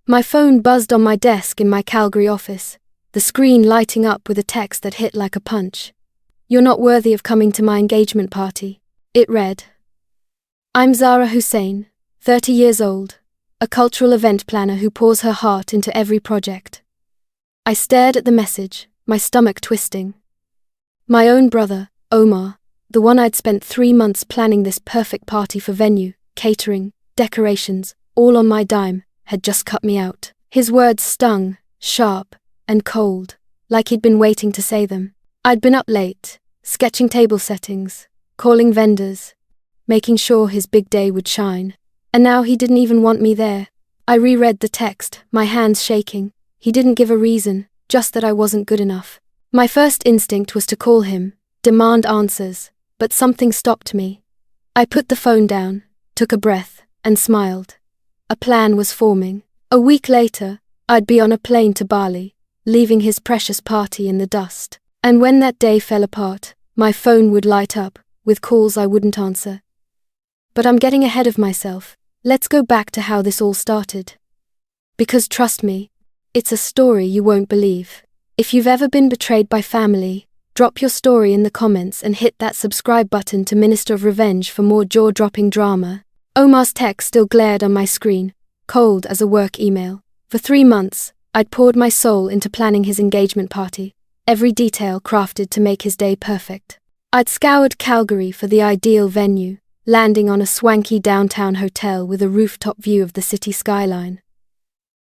My phone buzzed on my desk in my Calgary office, the screen lighting up with a text that hit like a punch. "You're not worthy of coming to my engagement party," it read. I'm Zara Hussein, 30 years old, a cultural event planner who pours her heart into every project. I stared at the message, my stomach twisting. My own brother, Omar, the one I'd spent 3 months planning this perfect party for venue, catering, decorations, all on my dime, had just cut me out. His words stung, sharp, and cold, like he'd been waiting to say them. I'd been up late, sketching table settings, calling vendors, making sure his big day would shine. And now he didn't even want me there. I reread the text, my hands shaking. He didn't give a reason, just that I wasn't good enough. My first instinct was to call him, demand answers, but something stopped me. I put the phone down, took a breath, and smiled. A plan was forming. A week later, I'd be on a plane to Bali, leaving his precious party in the dust. And when that day fell apart, my phone would light up, with calls I wouldn't answer. But I'm getting ahead of myself. Let's go back to how this all started. Because trust me, it's a story you won't believe. If you've ever been betrayed by family, drop your story in the comments and hit that subscribe button to Minister of Revenge for more jaw-dropping drama. Omar's text still glared on my screen, cold as a work email. For 3 months, I'd poured my soul into planning his engagement party, every detail crafted to make his day perfect. I'd scoured Calgary for the ideal venue, landing on a swanky downtown hotel with a rooftop view of the city skyline.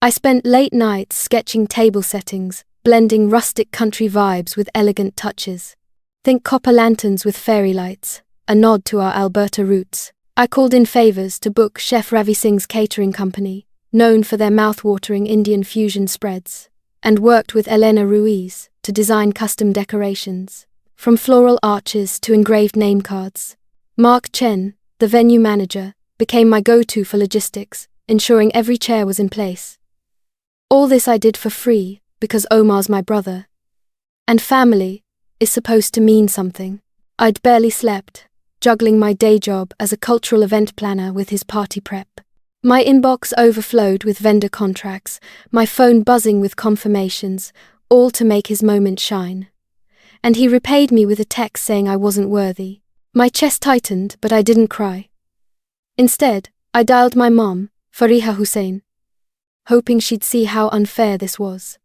I spent late nights sketching table settings, blending rustic country vibes with elegant touches. Think copper lanterns with fairy lights, a nod to our Alberta roots. I called in favors to book Chef Ravi Singh's catering company, known for their mouth-watering Indian fusion spreads, and worked with Elena Ruiz to design custom decorations, from floral arches to engraved name cards. Mark Chen, the venue manager, became my go-to for logistics, ensuring every chair was in place. All this I did for free, because Omar's my brother. And family is supposed to mean something. I'd barely slept, juggling my day job as a cultural event planner with his party prep. My inbox overflowed with vendor contracts, my phone buzzing with confirmations, all to make his moment shine. And he repaid me with a text saying I wasn't worthy. My chest tightened, but I didn't cry. Instead, I dialed my mom, Fariha Hussein, hoping she'd see how unfair this was.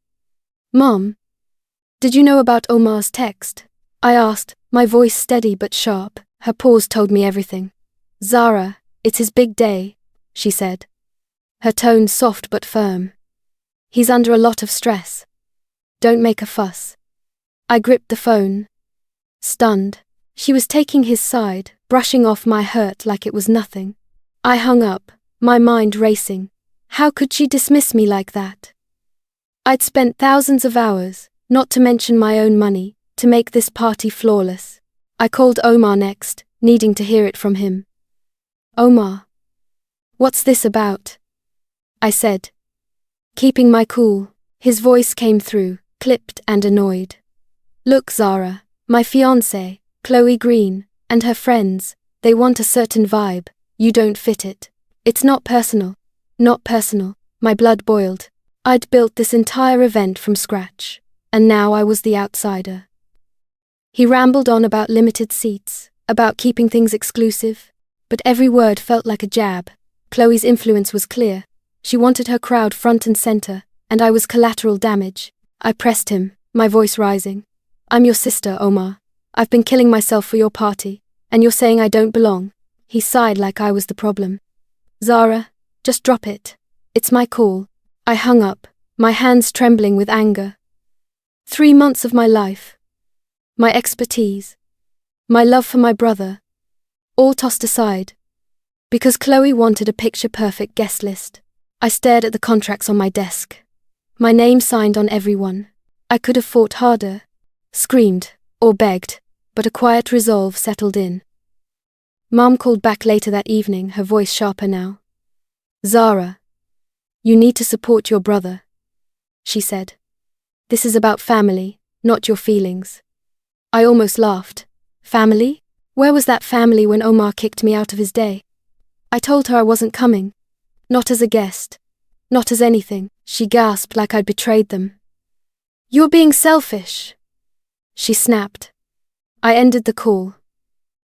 "Mom, did you know about Omar's text?" I asked, my voice steady but sharp. Her pause told me everything. "Zara, it's his big day," she said, her tone soft but firm. "He's under a lot of stress. Don't make a fuss." I gripped the phone, stunned. She was taking his side, brushing off my hurt like it was nothing. I hung up, my mind racing. How could she dismiss me like that? I'd spent thousands of hours, not to mention my own money, to make this party flawless. I called Omar next, needing to hear it from him. "Omar, what's this about?" I said, keeping my cool. His voice came through, clipped and annoyed. "Look, Zara, my fiancé, Chloe Green, and her friends, they want a certain vibe. You don't fit it. It's not personal." Not personal. My blood boiled. I'd built this entire event from scratch, and now I was the outsider. He rambled on about limited seats, about keeping things exclusive, but every word felt like a jab. Chloe's influence was clear. She wanted her crowd front and center, and I was collateral damage. I pressed him, my voice rising. "I'm your sister, Omar. I've been killing myself for your party, and you're saying I don't belong." He sighed like I was the problem. "Zara, just drop it. It's my call." I hung up, my hands trembling with anger. 3 months of my life, my expertise, my love for my brother, all tossed aside, because Chloe wanted a picture-perfect guest list. I stared at the contracts on my desk. My name signed on every one. I could have fought harder, screamed, or begged, but a quiet resolve settled in. Mom called back later that evening, her voice sharper now. "Zara, you need to support your brother," she said. "This is about family, not your feelings." I almost laughed. Family? Where was that family when Omar kicked me out of his day? I told her I wasn't coming. Not as a guest. Not as anything, she gasped like I'd betrayed them. You're being selfish, she snapped. I ended the call,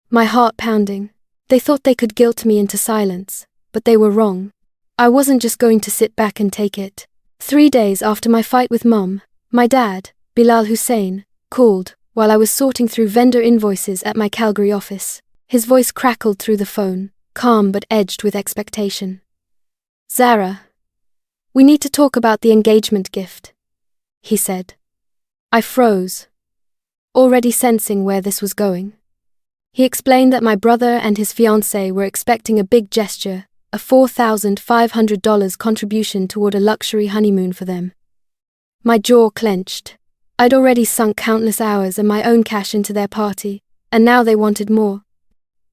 my heart pounding. They thought they could guilt me into silence, but they were wrong. I wasn't just going to sit back and take it. 3 days after my fight with Mum, my dad, Bilal Hussein, called while I was sorting through vendor invoices at my Calgary office. His voice crackled through the phone, calm but edged with expectation. Zara, we need to talk about the engagement gift, he said. I froze, already sensing where this was going. He explained that my brother and his fiancée were expecting a big gesture, a $4,500 contribution toward a luxury honeymoon for them. My jaw clenched. I'd already sunk countless hours and my own cash into their party, and now they wanted more.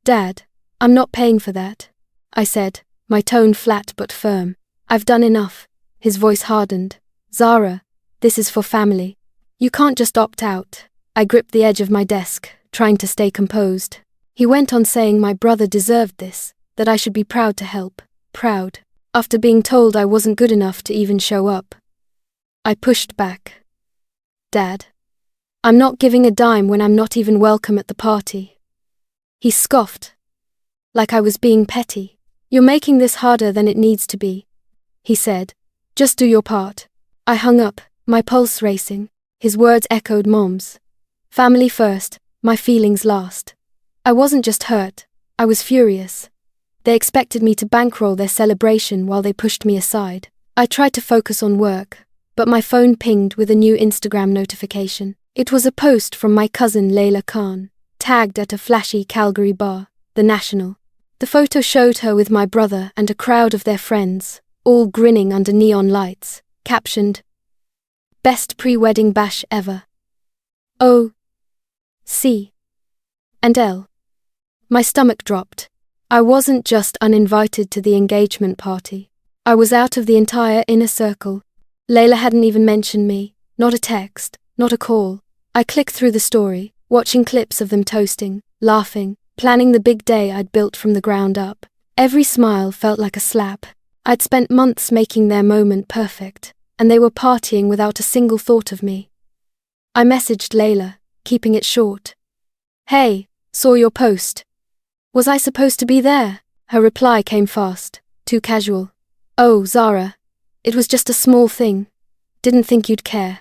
Dad, I'm not paying for that, I said, my tone flat but firm. I've done enough. His voice hardened. Zara, this is for family. You can't just opt out. I gripped the edge of my desk, trying to stay composed. He went on saying my brother deserved this, that I should be proud to help. Proud, after being told I wasn't good enough to even show up. I pushed back. Dad, I'm not giving a dime when I'm not even welcome at the party. He scoffed, like I was being petty. You're making this harder than it needs to be, he said. Just do your part. I hung up, my pulse racing. His words echoed Mom's. Family first, my feelings last. I wasn't just hurt, I was furious. They expected me to bankroll their celebration while they pushed me aside. I tried to focus on work, but my phone pinged with a new Instagram notification. It was a post from my cousin Layla Khan, tagged at a flashy Calgary bar, the National. The photo showed her with my brother and a crowd of their friends, all grinning under neon lights, captioned, Best pre-wedding bash ever. O. C. and L. My stomach dropped. I wasn't just uninvited to the engagement party. I was out of the entire inner circle. Layla hadn't even mentioned me, not a text, not a call. I clicked through the story, watching clips of them toasting, laughing, planning the big day I'd built from the ground up. Every smile felt like a slap. I'd spent months making their moment perfect, and they were partying without a single thought of me. I messaged Layla, keeping it short. Hey, saw your post. Was I supposed to be there? Her reply came fast, too casual. Oh, Zara. It was just a small thing. Didn't think you'd care.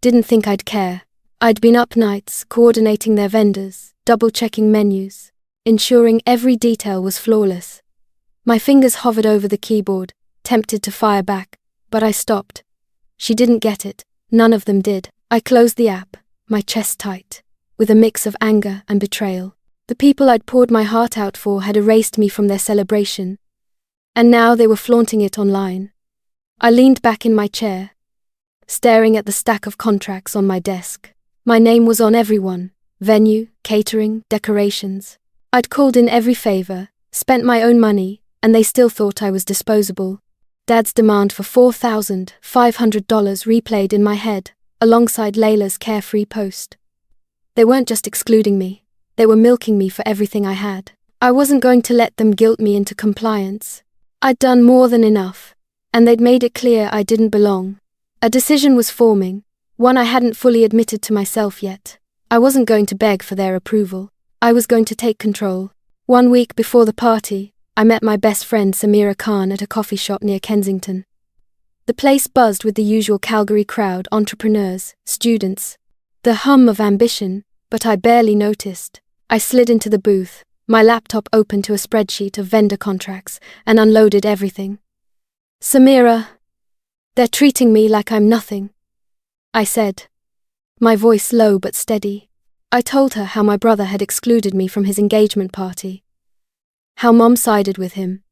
Didn't think I'd care. I'd been up nights, coordinating their vendors, double-checking menus, ensuring every detail was flawless. My fingers hovered over the keyboard, tempted to fire back, but I stopped. She didn't get it. None of them did. I closed the app, my chest tight, with a mix of anger and betrayal. The people I'd poured my heart out for had erased me from their celebration, and now they were flaunting it online. I leaned back in my chair, staring at the stack of contracts on my desk. My name was on everyone: venue, catering, decorations. I'd called in every favor, spent my own money, and they still thought I was disposable. Dad's demand for $4,500 replayed in my head, alongside Layla's carefree post. They weren't just excluding me, they were milking me for everything I had. I wasn't going to let them guilt me into compliance. I'd done more than enough, and they'd made it clear I didn't belong. A decision was forming, one I hadn't fully admitted to myself yet. I wasn't going to beg for their approval. I was going to take control. 1 week before the party, I met my best friend Samira Khan at a coffee shop near Kensington. The place buzzed with the usual Calgary crowd, entrepreneurs, students. The hum of ambition, but I barely noticed. I slid into the booth, my laptop open to a spreadsheet of vendor contracts, and unloaded everything. Samira, they're treating me like I'm nothing, I said, my voice low but steady. I told her how my brother had excluded me from his engagement party, how Mom sided with him,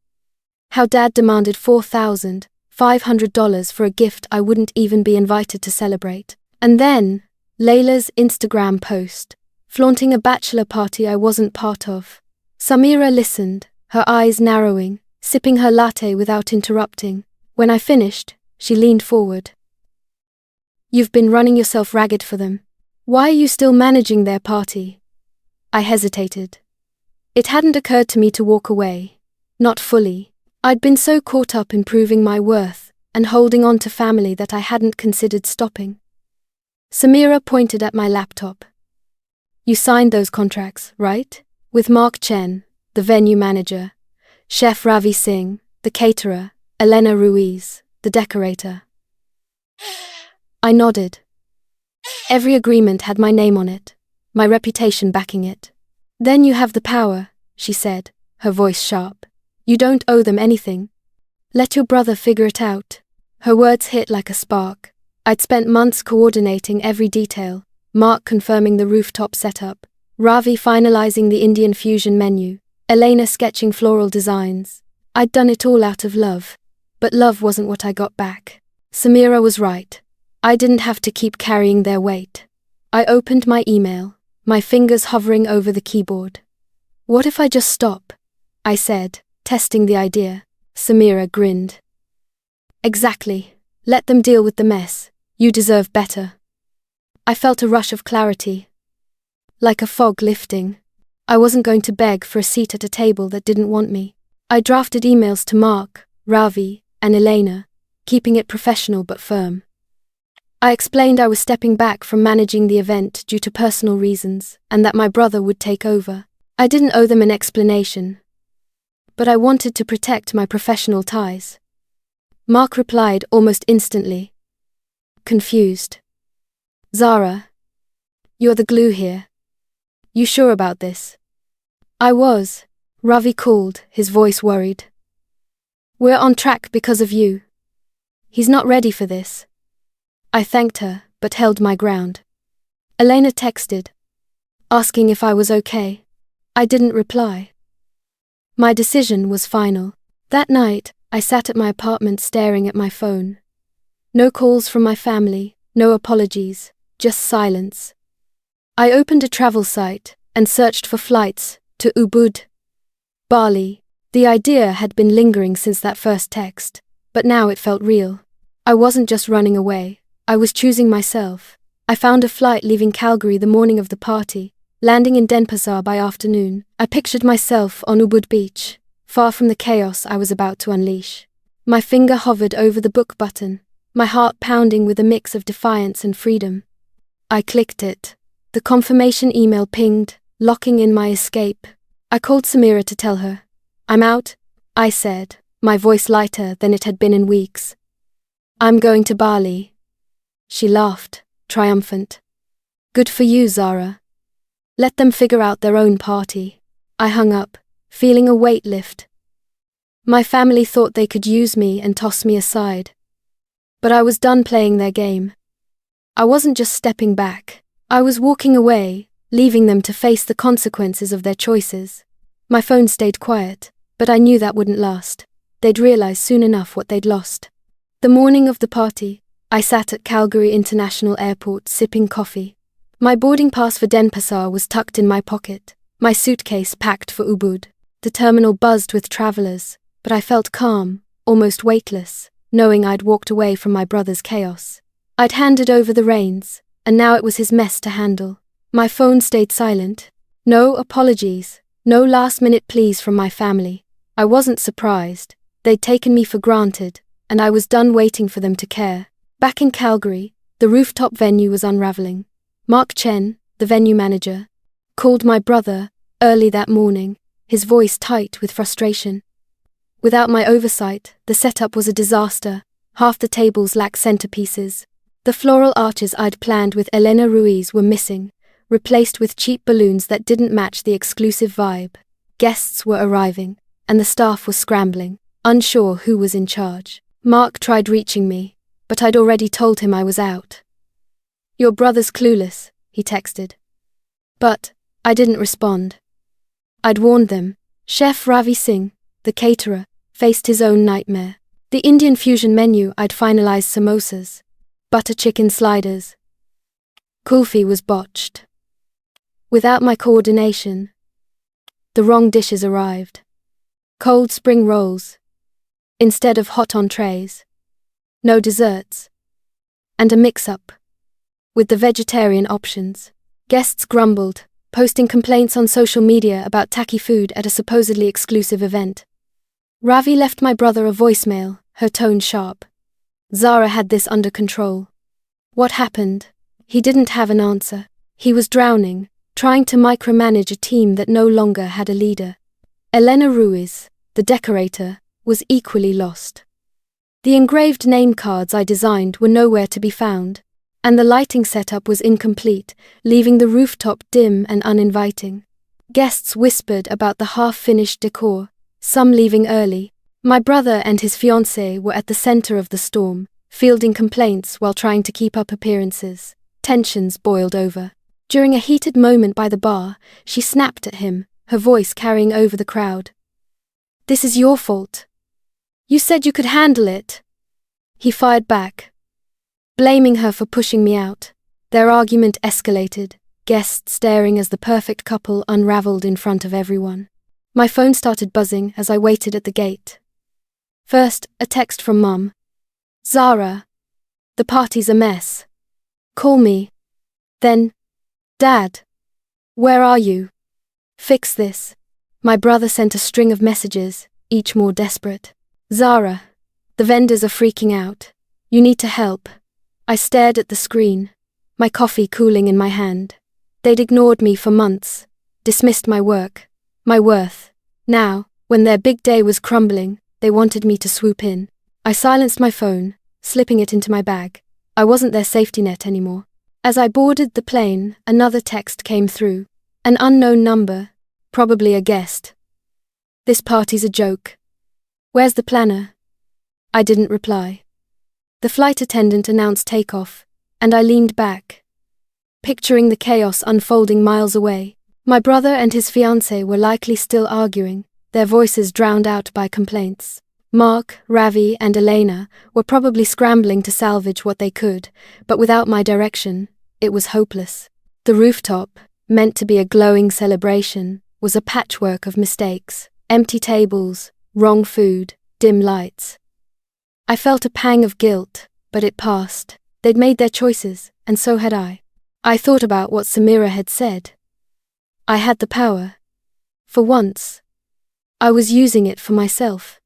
how Dad demanded $4,500 for a gift I wouldn't even be invited to celebrate. And then, Layla's Instagram post, flaunting a bachelor party I wasn't part of. Samira listened, her eyes narrowing, sipping her latte without interrupting. When I finished, she leaned forward. You've been running yourself ragged for them. Why are you still managing their party? I hesitated. It hadn't occurred to me to walk away. Not fully. I'd been so caught up in proving my worth and holding on to family that I hadn't considered stopping. Samira pointed at my laptop. You signed those contracts, right? With Mark Chen, the venue manager, Chef Ravi Singh, the caterer, Elena Ruiz, the decorator. I nodded. Every agreement had my name on it, my reputation backing it. Then you have the power, she said, her voice sharp. You don't owe them anything. Let your brother figure it out. Her words hit like a spark. I'd spent months coordinating every detail, Mark confirming the rooftop setup, Ravi finalizing the Indian fusion menu, Elena sketching floral designs. I'd done it all out of love, but love wasn't what I got back. Samira was right. I didn't have to keep carrying their weight. I opened my email, my fingers hovering over the keyboard. What if I just stop? I said, testing the idea. Samira grinned. Exactly. Let them deal with the mess. You deserve better. I felt a rush of clarity. Like a fog lifting. I wasn't going to beg for a seat at a table that didn't want me. I drafted emails to Mark, Ravi, and Elena, keeping it professional but firm. I explained I was stepping back from managing the event due to personal reasons, and that my brother would take over. I didn't owe them an explanation, but I wanted to protect my professional ties. Mark replied almost instantly. Confused. Zara, you're the glue here. You sure about this? I was. Ravi called, his voice worried. We're on track because of you. He's not ready for this. I thanked her, but held my ground. Elena texted, asking if I was okay. I didn't reply. My decision was final. That night, I sat at my apartment staring at my phone. No calls from my family, no apologies, just silence. I opened a travel site and searched for flights to Ubud, Bali. The idea had been lingering since that first text, but now it felt real. I wasn't just running away, I was choosing myself. I found a flight leaving Calgary the morning of the party, landing in Denpasar by afternoon. I pictured myself on Ubud Beach, far from the chaos I was about to unleash. My finger hovered over the book button, my heart pounding with a mix of defiance and freedom. I clicked it. The confirmation email pinged, locking in my escape. I called Samira to tell her. I'm out, I said, my voice lighter than it had been in weeks. I'm going to Bali. She laughed, triumphant. Good for you, Zara. Let them figure out their own party. I hung up, feeling a weight lift. My family thought they could use me and toss me aside. But I was done playing their game. I wasn't just stepping back. I was walking away, leaving them to face the consequences of their choices. My phone stayed quiet, but I knew that wouldn't last. They'd realize soon enough what they'd lost. The morning of the party, I sat at Calgary International Airport sipping coffee. My boarding pass for Denpasar was tucked in my pocket, my suitcase packed for Ubud. The terminal buzzed with travelers, but I felt calm, almost weightless, knowing I'd walked away from my brother's chaos. I'd handed over the reins, and now it was his mess to handle. My phone stayed silent. No apologies, no last-minute pleas from my family. I wasn't surprised. They'd taken me for granted, and I was done waiting for them to care. Back in Calgary, the rooftop venue was unraveling. Mark Chen, the venue manager, called my brother early that morning, his voice tight with frustration. Without my oversight, the setup was a disaster. Half the tables lacked centerpieces. The floral arches I'd planned with Elena Ruiz were missing, replaced with cheap balloons that didn't match the exclusive vibe. Guests were arriving, and the staff was scrambling, unsure who was in charge. Mark tried reaching me, but I'd already told him I was out. Your brother's clueless, he texted. But I didn't respond. I'd warned them. Chef Ravi Singh, the caterer, faced his own nightmare. The Indian fusion menu I'd finalized samosas, butter chicken sliders. Kulfi was botched. Without my coordination, the wrong dishes arrived. Cold spring rolls, instead of hot entrees. No desserts. And a mix-up with the vegetarian options. Guests grumbled, posting complaints on social media about tacky food at a supposedly exclusive event. Ravi left my brother a voicemail, her tone sharp. Zara had this under control. What happened? He didn't have an answer. He was drowning, trying to micromanage a team that no longer had a leader. Elena Ruiz, the decorator, was equally lost. The engraved name cards I designed were nowhere to be found, and the lighting setup was incomplete, leaving the rooftop dim and uninviting. Guests whispered about the half-finished decor, some leaving early. My brother and his fiancée were at the center of the storm, fielding complaints while trying to keep up appearances. Tensions boiled over. During a heated moment by the bar, she snapped at him, her voice carrying over the crowd. "This is your fault. You said you could handle it." He fired back, blaming her for pushing me out. Their argument escalated, guests staring as the perfect couple unraveled in front of everyone. My phone started buzzing as I waited at the gate. First, a text from Mum. "Zara, the party's a mess. Call me." Then, "Dad, where are you? Fix this." My brother sent a string of messages, each more desperate. "Zara, the vendors are freaking out. You need to help." I stared at the screen, my coffee cooling in my hand. They'd ignored me for months, dismissed my work, my worth. Now, when their big day was crumbling, they wanted me to swoop in. I silenced my phone, slipping it into my bag. I wasn't their safety net anymore. As I boarded the plane, another text came through. An unknown number, probably a guest. "This party's a joke. Where's the planner?" I didn't reply. The flight attendant announced takeoff, and I leaned back, picturing the chaos unfolding miles away. My brother and his fiancée were likely still arguing, their voices drowned out by complaints. Mark, Ravi, and Elena were probably scrambling to salvage what they could, but without my direction, it was hopeless. The rooftop, meant to be a glowing celebration, was a patchwork of mistakes: empty tables, wrong food, dim lights. I felt a pang of guilt, but it passed. They'd made their choices, and so had I. I thought about what Samira had said. I had the power. For once, I was using it for myself.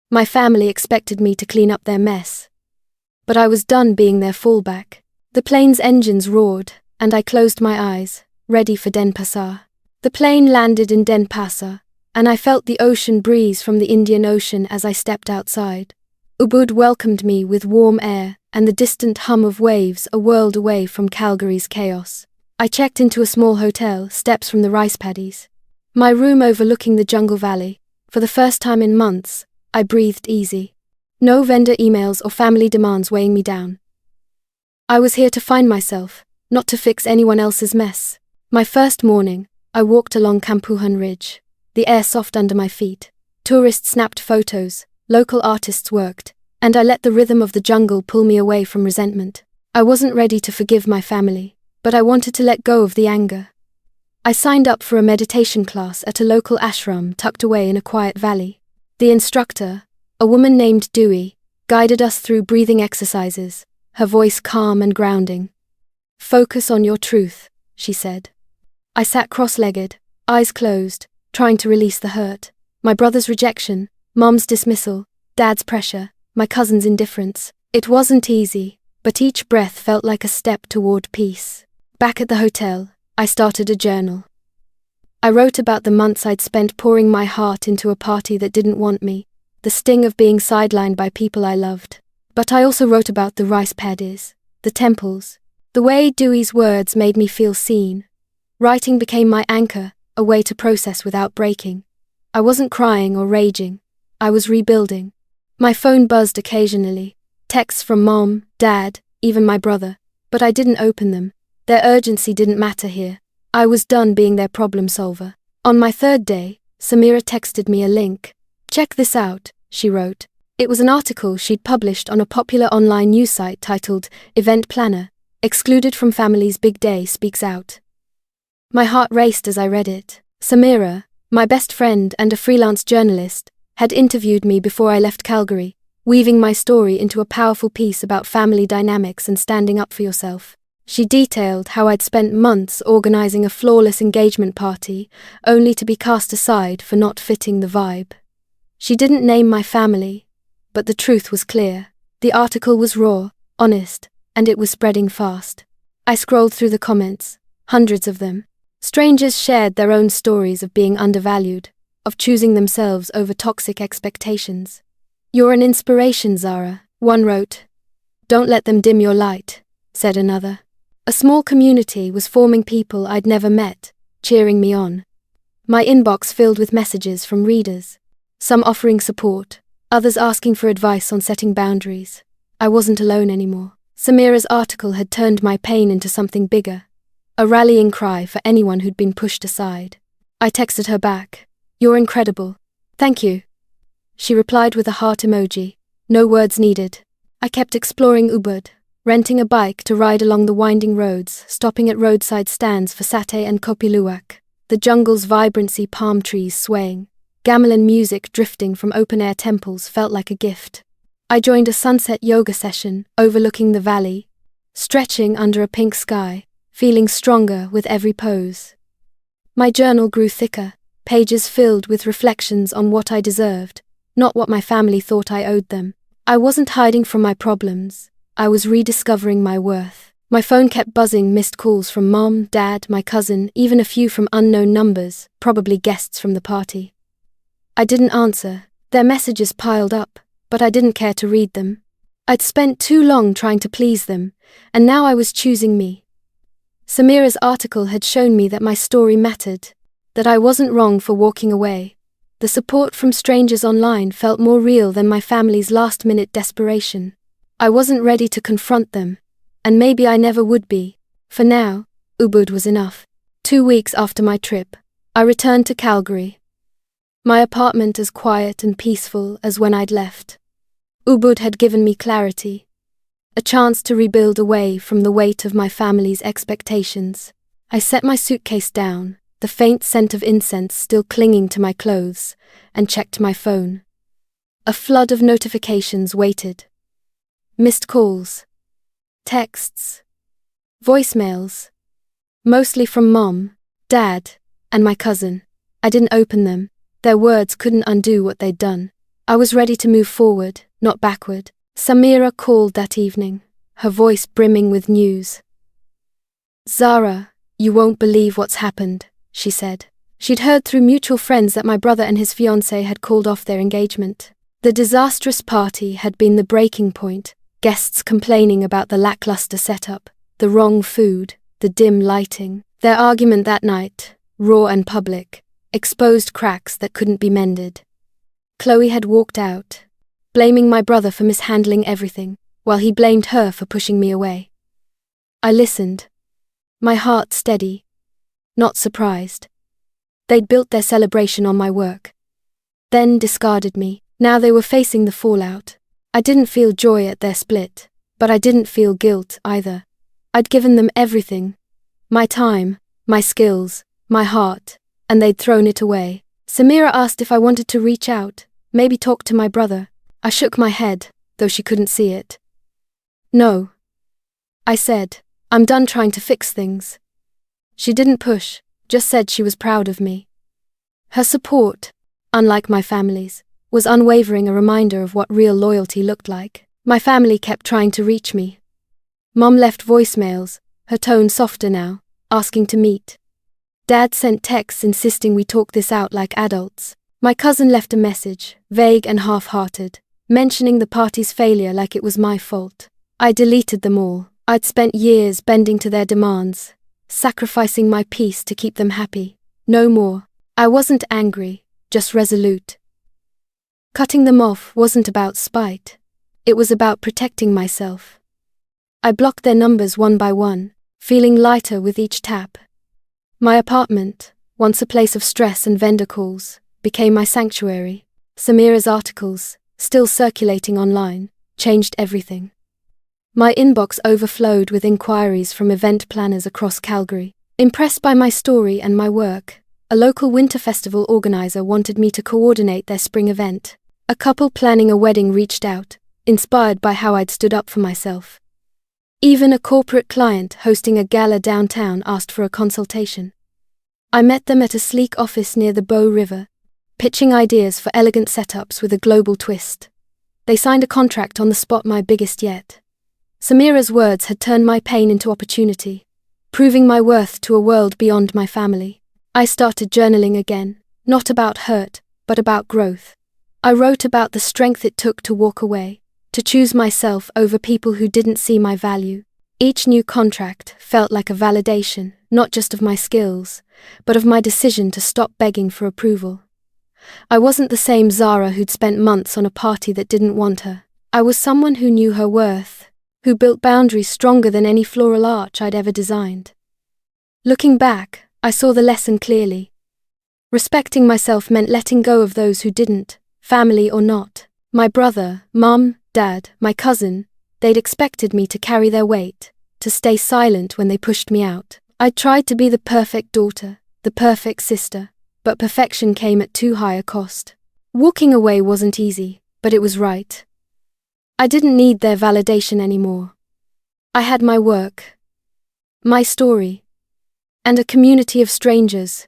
My family expected me to clean up their mess, but I was done being their fallback. The plane's engines roared, and I closed my eyes, ready for Denpasar. The plane landed in Denpasar, and I felt the ocean breeze from the Indian Ocean as I stepped outside. Ubud welcomed me with warm air and the distant hum of waves a world away from Calgary's chaos. I checked into a small hotel, steps from the rice paddies. My room overlooking the jungle valley. For the first time in months, I breathed easy. No vendor emails or family demands weighing me down. I was here to find myself, not to fix anyone else's mess. My first morning, I walked along Kampuhan Ridge, the air soft under my feet. Tourists snapped photos, local artists worked, and I let the rhythm of the jungle pull me away from resentment. I wasn't ready to forgive my family, but I wanted to let go of the anger. I signed up for a meditation class at a local ashram tucked away in a quiet valley. The instructor, a woman named Dewey, guided us through breathing exercises, her voice calm and grounding. "Focus on your truth," she said. I sat cross-legged, eyes closed, trying to release the hurt. My brother's rejection, Mum's dismissal, Dad's pressure, my cousin's indifference. It wasn't easy, but each breath felt like a step toward peace. Back at the hotel, I started a journal. I wrote about the months I'd spent pouring my heart into a party that didn't want me, the sting of being sidelined by people I loved. But I also wrote about the rice paddies, the temples, the way Dewey's words made me feel seen. Writing became my anchor, a way to process without breaking. I wasn't crying or raging. I was rebuilding. My phone buzzed occasionally, texts from Mom, Dad, even my brother, but I didn't open them. Their urgency didn't matter here. I was done being their problem solver. On my third day, Samira texted me a link. "Check this out," she wrote. It was an article she'd published on a popular online news site titled Event Planner, Excluded from Family's Big Day Speaks Out. My heart raced as I read it. Samira, my best friend and a freelance journalist, had interviewed me before I left Calgary, weaving my story into a powerful piece about family dynamics and standing up for yourself. She detailed how I'd spent months organizing a flawless engagement party, only to be cast aside for not fitting the vibe. She didn't name my family, but the truth was clear. The article was raw, honest, and it was spreading fast. I scrolled through the comments, hundreds of them. Strangers shared their own stories of being undervalued, of choosing themselves over toxic expectations. "You're an inspiration, Zara," one wrote. "Don't let them dim your light," said another. A small community was forming, people I'd never met, cheering me on. My inbox filled with messages from readers, some offering support, others asking for advice on setting boundaries. I wasn't alone anymore. Samira's article had turned my pain into something bigger, a rallying cry for anyone who'd been pushed aside. I texted her back, "You're incredible. Thank you." She replied with a heart emoji. No words needed. I kept exploring Ubud, renting a bike to ride along the winding roads, stopping at roadside stands for satay and kopi luwak, the jungle's vibrancy, palm trees swaying, gamelan music drifting from open-air temples felt like a gift. I joined a sunset yoga session overlooking the valley, stretching under a pink sky, feeling stronger with every pose. My journal grew thicker, pages filled with reflections on what I deserved, not what my family thought I owed them. I wasn't hiding from my problems. I was rediscovering my worth. My phone kept buzzing, missed calls from Mom, Dad, my cousin, even a few from unknown numbers, probably guests from the party. I didn't answer. Their messages piled up, but I didn't care to read them. I'd spent too long trying to please them, and now I was choosing me. Samira's article had shown me that my story mattered, that I wasn't wrong for walking away. The support from strangers online felt more real than my family's last-minute desperation. I wasn't ready to confront them, and maybe I never would be. For now, Ubud was enough. 2 weeks after my trip, I returned to Calgary. My apartment as quiet and peaceful as when I'd left. Ubud had given me clarity, a chance to rebuild away from the weight of my family's expectations. I set my suitcase down, the faint scent of incense still clinging to my clothes, and checked my phone. A flood of notifications waited. Missed calls, texts, voicemails, mostly from Mom, Dad, and my cousin. I didn't open them. Their words couldn't undo what they'd done. I was ready to move forward, not backward. Samira called that evening, her voice brimming with news. "Zara, you won't believe what's happened," she said. She'd heard through mutual friends that my brother and his fiancée had called off their engagement. The disastrous party had been the breaking point, guests complaining about the lackluster setup, the wrong food, the dim lighting. Their argument that night, raw and public, exposed cracks that couldn't be mended. Chloe had walked out, blaming my brother for mishandling everything, while he blamed her for pushing me away. I listened, my heart steady, not surprised. They'd built their celebration on my work, then discarded me. Now they were facing the fallout. I didn't feel joy at their split, but I didn't feel guilt either. I'd given them everything, my time, my skills, my heart, and they'd thrown it away. Samira asked if I wanted to reach out, maybe talk to my brother. I shook my head, though she couldn't see it. "No," I said, "I'm done trying to fix things." She didn't push, just said she was proud of me. Her support, unlike my family's, was unwavering, a reminder of what real loyalty looked like. My family kept trying to reach me. Mom left voicemails, her tone softer now, asking to meet. Dad sent texts insisting we talk this out like adults. My cousin left a message, vague and half-hearted, mentioning the party's failure like it was my fault. I deleted them all. I'd spent years bending to their demands, sacrificing my peace to keep them happy. No more. I wasn't angry, just resolute. Cutting them off wasn't about spite. It was about protecting myself. I blocked their numbers one by one, feeling lighter with each tap. My apartment, once a place of stress and vendor calls, became my sanctuary. Samira's articles, still circulating online, changed everything. My inbox overflowed with inquiries from event planners across Calgary. Impressed by my story and my work, a local winter festival organizer wanted me to coordinate their spring event. A couple planning a wedding reached out, inspired by how I'd stood up for myself. Even a corporate client hosting a gala downtown asked for a consultation. I met them at a sleek office near the Bow River, pitching ideas for elegant setups with a global twist. They signed a contract on the spot, my biggest yet. Samira's words had turned my pain into opportunity, proving my worth to a world beyond my family. I started journaling again, not about hurt, but about growth. I wrote about the strength it took to walk away, to choose myself over people who didn't see my value. Each new contract felt like a validation, not just of my skills, but of my decision to stop begging for approval. I wasn't the same Zara who'd spent months on a party that didn't want her. I was someone who knew her worth, who built boundaries stronger than any floral arch I'd ever designed. Looking back, I saw the lesson clearly. Respecting myself meant letting go of those who didn't, family or not. My brother, mum, dad, my cousin, they'd expected me to carry their weight, to stay silent when they pushed me out. I tried to be the perfect daughter, the perfect sister, but perfection came at too high a cost. Walking away wasn't easy, but it was right. I didn't need their validation anymore. I had my work, my story, and a community of strangers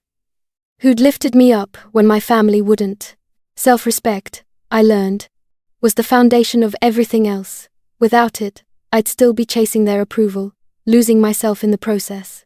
who'd lifted me up when my family wouldn't. Self-respect, I learned, was the foundation of everything else. Without it, I'd still be chasing their approval, losing myself in the process.